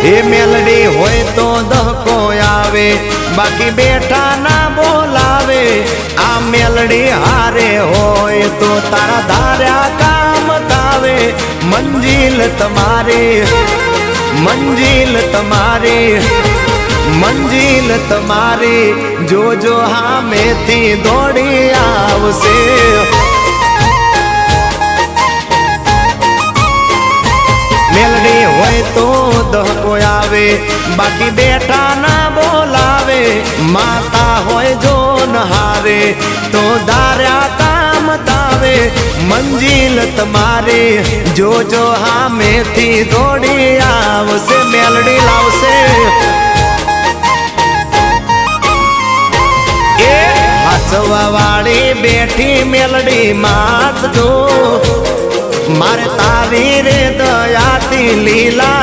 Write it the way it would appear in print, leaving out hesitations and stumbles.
એ મેલડી હોય તો દહકો આવે, બાકી બેઠા ના બોલાવે। આ મેલડી હારે હોય તો તારા ધાર્યા કામ થાવે। મંજિલ તમારી, મંજિલ તમારી, મંજિલ તમારી જોજો હામેથી દોડી આવશે। મેલડી હોય તો દહકો આવે, બાકી બેઠા ના બોલાવે। માતા હોય જો નહારે તો ધાર્યા કામ થાવે। મંજિલ તમારી જોજો હામેથી દોડી આવશે। મેલડી લાવશે એ હાચવા વાળી બેઠી મેલડી માત જો, મારે તારી રે દયાથી લીલા